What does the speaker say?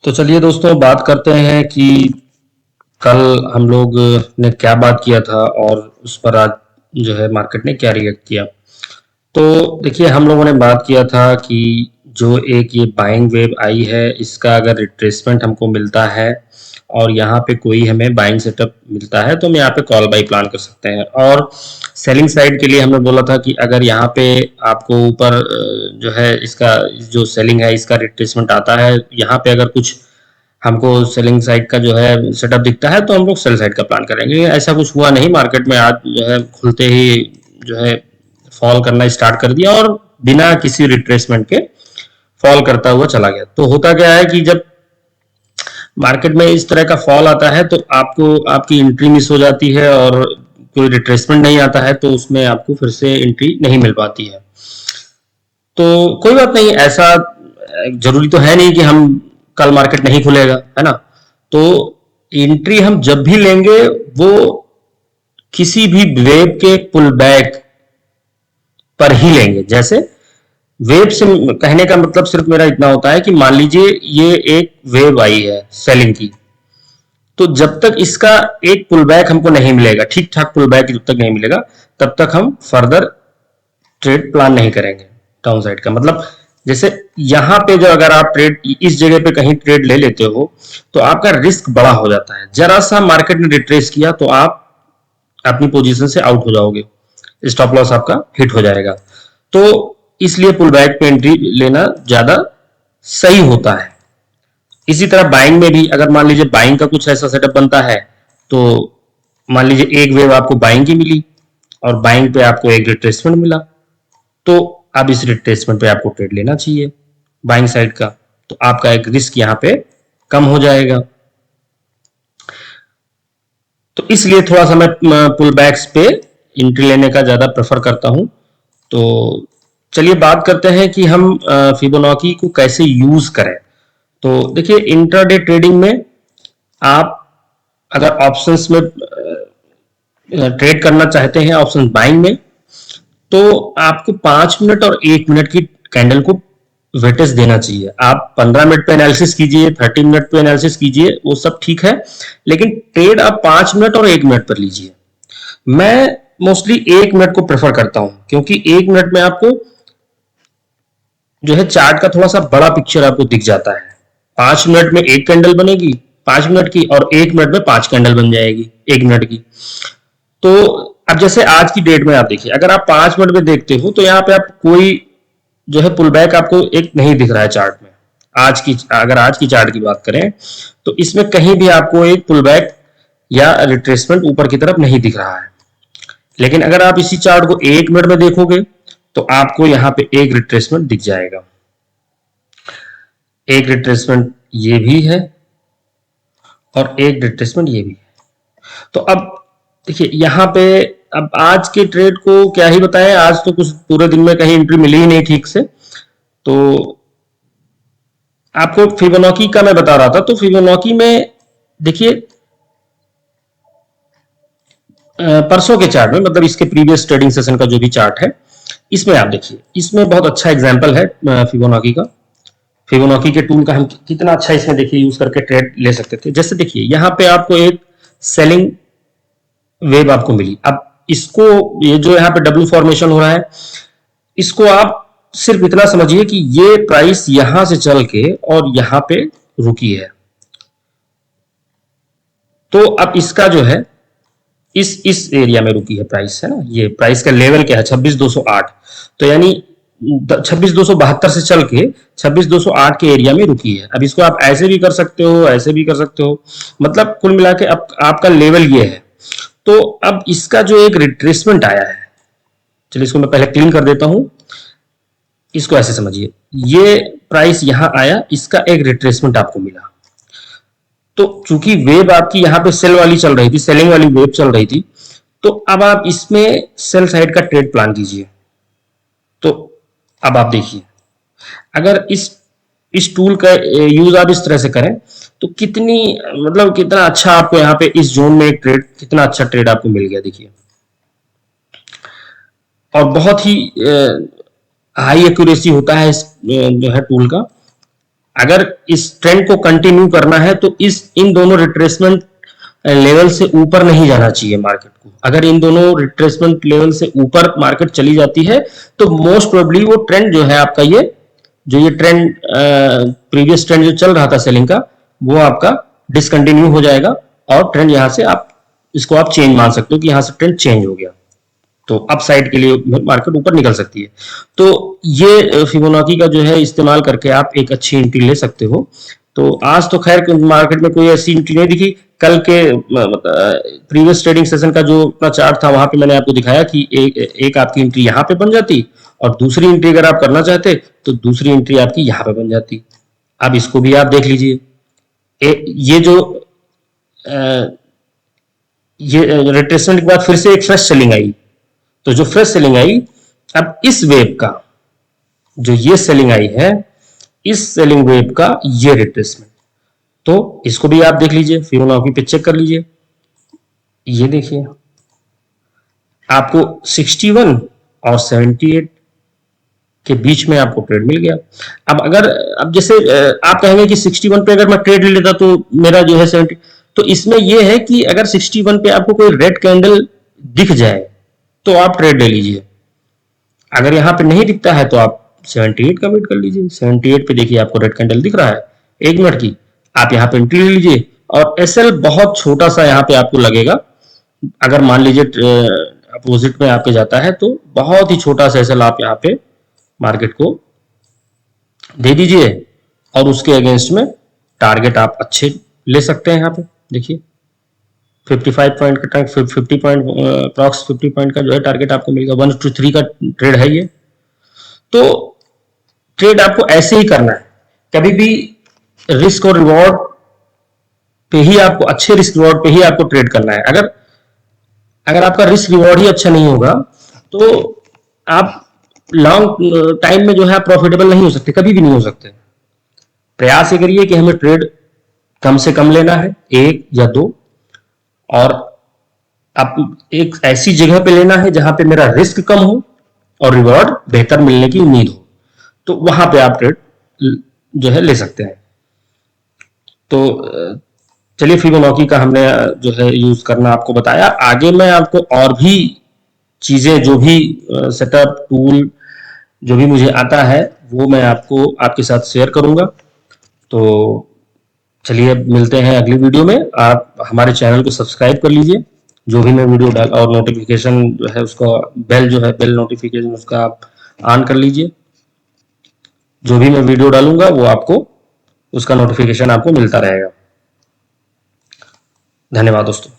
तो चलिए दोस्तों बात करते हैं कि कल हम लोग ने क्या बात किया था और उस पर आज जो है मार्केट ने क्या रिएक्ट किया। तो देखिए हम लोगों ने बात किया था कि जो एक ये बाइंग वेव आई है इसका अगर रिट्रेसमेंट हमको मिलता है और यहाँ पे कोई हमें बाइंग सेटअप मिलता है तो हम यहाँ पे कॉल बाई प्लान कर सकते हैं। और सेलिंग साइड के लिए हमने बोला था कि अगर यहाँ पे आपको ऊपर जो है इसका जो सेलिंग है इसका रिट्रेसमेंट आता है, यहाँ पे अगर कुछ हमको सेलिंग साइड का जो है सेटअप दिखता है तो हम लोग सेल साइड का प्लान करेंगे। ऐसा कुछ हुआ नहीं, मार्केट में आज जो है खुलते ही जो है फॉल करना स्टार्ट कर दिया और बिना किसी रिट्रेसमेंट के फॉल करता हुआ चला गया। तो होता क्या है कि जब मार्केट में इस तरह का फॉल आता है तो आपको आपकी एंट्री मिस हो जाती है और कोई रिट्रेसमेंट नहीं आता है तो उसमें आपको फिर से एंट्री नहीं मिल पाती है। तो कोई बात नहीं, ऐसा जरूरी तो है नहीं कि हम कल मार्केट नहीं खुलेगा, है ना। तो एंट्री हम जब भी लेंगे वो किसी भी वेव के पुल बैक पर ही लेंगे। जैसे वेव से कहने का मतलब सिर्फ मेरा इतना होता है कि मान लीजिए ये एक वेव आई है सेलिंग की, तो जब तक इसका एक पुल बैक हमको नहीं मिलेगा, ठीक ठाक पुल बैक जब तक नहीं मिलेगा तब तक हम फर्दर ट्रेड प्लान नहीं करेंगे डाउन साइड का। मतलब जैसे यहां पे जो अगर आप ट्रेड इस जगह पे कहीं ट्रेड ले लेते हो तो आपका रिस्क बड़ा हो जाता है। जरा सा मार्केट ने रिट्रेस किया तो आप अपनी पोजीशन से आउट हो जाओगे, स्टॉप लॉस आपका हिट हो जाएगा। तो इसलिए पुल बैक पे एंट्री लेना ज्यादा सही होता है। इसी तरह बाइंग में भी अगर मान लीजिए बाइंग का कुछ ऐसा सेटअप बनता है तो मान लीजिए एक वेव आपको बाइंग की मिली और बाइंग पे आपको एक रिट्रेसमेंट मिला, तो अब इस रिट्रेसमेंट पे आपको ट्रेड लेना चाहिए बाइंग साइड का। तो आपका एक रिस्क यहाँ पे कम हो जाएगा। तो इसलिए थोड़ा सा मैं पुल बैक्स पे एंट्री लेने का ज्यादा प्रेफर करता हूं। तो चलिए बात करते हैं कि हम फिबोनाची को कैसे यूज करें। तो देखिए इंट्राडे ट्रेडिंग में आप अगर ऑप्शंस में ट्रेड करना चाहते हैं, ऑप्शन बाइंग में, तो आपको 5 मिनट और 1 मिनट की कैंडल को वेटेज देना चाहिए। आप 15 मिनट पे एनालिसिस कीजिए, 30 मिनट पे एनालिसिस कीजिए, वो सब ठीक है, लेकिन ट्रेड आप 5 मिनट और 1 मिनट पर लीजिए। मैं मोस्टली 1 मिनट को प्रेफर करता हूं क्योंकि 1 मिनट में आपको जो है चार्ट का थोड़ा सा बड़ा पिक्चर आपको दिख जाता है। 5 मिनट में एक कैंडल बनेगी 5 मिनट की और 1 मिनट में 5 कैंडल बन जाएगी 1 मिनट की। तो अब जैसे आज की डेट में आप देखिए, अगर आप 5 मिनट में देखते हो तो यहाँ पे आप कोई जो है पुल बैक आपको एक नहीं दिख रहा है चार्ट में। अगर आज की चार्ट की बात करें तो इसमें कहीं भी आपको एक पुल बैक या रिट्रेसमेंट ऊपर की तरफ नहीं दिख रहा है। लेकिन अगर आप इसी चार्ट को 1 मिनट में देखोगे तो आपको यहाँ पे एक रिट्रेसमेंट दिख जाएगा। एक रिट्रेसमेंट ये भी है और एक रिट्रेसमेंट ये भी है। तो अब देखिए यहाँ पे अब आज के ट्रेड को क्या ही बताएं, आज तो कुछ पूरे दिन में कहीं एंट्री मिली ही नहीं ठीक से। तो आपको फिबोनाची का मैं बता रहा था, तो फिबोनाची में देखिए परसों के चार्ट में, मतलब इसके प्रीवियस ट्रेडिंग सेशन का जो भी चार्ट है, इसमें आप देखिए, इसमें बहुत अच्छा एग्जांपल है फिबोनाची का। फिबोनाची के टूल का हम कितना अच्छा इसमें देखिए यूज करके ट्रेड ले सकते थे। जैसे देखिए यहाँ पे आपको एक सेलिंग वेव आपको मिली। अब इसको, ये जो यहाँ पे डब्ल्यू फॉर्मेशन हो रहा है, इसको आप सिर्फ इतना समझिए कि ये प्राइस यहां से चल के और यहां पे रुकी है। तो अब इसका जो है इस एरिया में रुकी है प्राइस, है ना। ये प्राइस का लेवल क्या है, 26,208। तो यानी 26,272 से चल के 26,208 के एरिया में रुकी है। अब इसको आप ऐसे भी कर सकते हो, ऐसे भी कर सकते हो, मतलब कुल मिला के आपका लेवल ये है। तो अब इसका जो एक रिट्रेसमेंट आया है, चलिए इसको मैं पहले क्लीन कर देता हूं। इसको ऐसे समझिए, ये प्राइस यहां आया, इसका एक रिट्रेसमेंट आपको मिला। तो चूंकि वेव आपकी यहाँ पे सेल वाली चल रही थी, सेलिंग वाली वेव चल रही थी, तो अब आप इसमें सेल साइड का ट्रेड प्लान कीजिए। तो अब आप देखिए, अगर इस टूल का यूज आप इस तरह से करें तो कितनी, मतलब कितना अच्छा आपको यहाँ पे इस जोन में एक ट्रेड, कितना अच्छा ट्रेड आपको मिल गया देखिए। और बहुत ही हाई एक्यूरेसी होता है इस जो है टूल का। अगर इस ट्रेंड को कंटिन्यू करना है तो इन दोनों रिट्रेसमेंट लेवल से ऊपर नहीं जाना चाहिए मार्केट को। अगर इन दोनों रिट्रेसमेंट लेवल से ऊपर मार्केट चली जाती है तो मोस्ट प्रोबेबली वो ट्रेंड जो है आपका ये ट्रेंड प्रीवियस ट्रेंड जो चल रहा था सेलिंग का, वो आपका डिसकंटिन्यू हो जाएगा और ट्रेंड यहां से आप इसको आप चेंज मान सकते हो कि यहां से ट्रेंड चेंज हो गया, तो अप साइड के लिए मार्केट ऊपर निकल सकती है। तो ये फिबोनाची का जो है इस्तेमाल करके आप एक अच्छी एंट्री ले सकते हो। तो आज तो खैर मार्केट में कोई ऐसी एंट्री नहीं दिखी। कल के प्रीवियस ट्रेडिंग सेशन का जो अपना चार्ट था वहां पे मैंने आपको दिखाया कि एक आपकी एंट्री यहाँ पे बन जाती और दूसरी एंट्री अगर आप करना चाहते तो दूसरी एंट्री आपकी यहाँ पे बन जाती। अब इसको भी आप देख लीजिए। ये जो ये रिट्रेसमेंट के बाद फिर से एक फ्रेश सेलिंग आई, तो जो फ्रेश सेलिंग आई, अब इस वेव का जो ये सेलिंग आई है, इस सेलिंग वेव का ये रिट्रेसमेंट, तो इसको भी आप देख लीजिए, फिबोनाची पे चेक कर लीजिए। ये देखिए आपको 61 और 78 के बीच में आपको ट्रेड मिल गया। अब जैसे आप कहेंगे कि 61 पे अगर मैं ट्रेड ले लेता तो मेरा जो है 70, तो इसमें यह है कि अगर 61 पे आपको कोई रेड कैंडल दिख जाए तो आप ट्रेड ले लीजिए। अगर यहां पे नहीं दिखता है तो आप 78 का वेट कर लीजिए। 78 पे देखिए आपको रेड कैंडल दिख रहा है 1 मिनट की, आप यहाँ पे एंट्री ले लीजिए और एसएल बहुत छोटा सा यहाँ पे आपको लगेगा। अगर मान लीजिए अपोजिट में आपके जाता है तो बहुत ही छोटा सा एसएल आप यहाँ पे मार्केट को दे दीजिए और उसके अगेंस्ट में टारगेट आप अच्छे ले सकते हैं। यहाँ पे देखिए 55 पॉइंट का 50 पॉइंट अप्रॉक्स 50 पॉइंट का जो है टारगेट आपको मिलेगा। 1 to 3 का ट्रेड है ये। तो ट्रेड आपको ऐसे ही करना है, कभी भी रिस्क और रिवॉर्ड पे ही आपको, अच्छे रिस्क रिवॉर्ड पे ही आपको ट्रेड करना है। अगर आपका रिस्क रिवॉर्ड ही अच्छा नहीं होगा तो आप लॉन्ग टाइम में जो है प्रॉफिटेबल नहीं हो सकते, कभी भी नहीं हो सकते। प्रयास ये करिए कि हमें ट्रेड कम से कम लेना है, 1 या 2, और आप एक ऐसी जगह पे लेना है जहां पे मेरा रिस्क कम हो और रिवॉर्ड बेहतर मिलने की उम्मीद हो, तो वहां पे आप ट्रेड जो है ले सकते हैं। तो चलिए फिबोनाची का हमने जो है यूज करना आपको बताया। आगे मैं आपको और भी चीजें, जो भी सेटअप टूल जो भी मुझे आता है वो मैं आपको आपके साथ शेयर करूंगा। तो चलिए मिलते हैं अगली वीडियो में। आप हमारे चैनल को सब्सक्राइब कर लीजिए, जो भी मैं वीडियो डाल, और नोटिफिकेशन जो है उसका बेल जो है बेल नोटिफिकेशन उसका आप ऑन कर लीजिए। जो भी मैं वीडियो डालूंगा वो आपको उसका नोटिफिकेशन आपको मिलता रहेगा। धन्यवाद दोस्तों।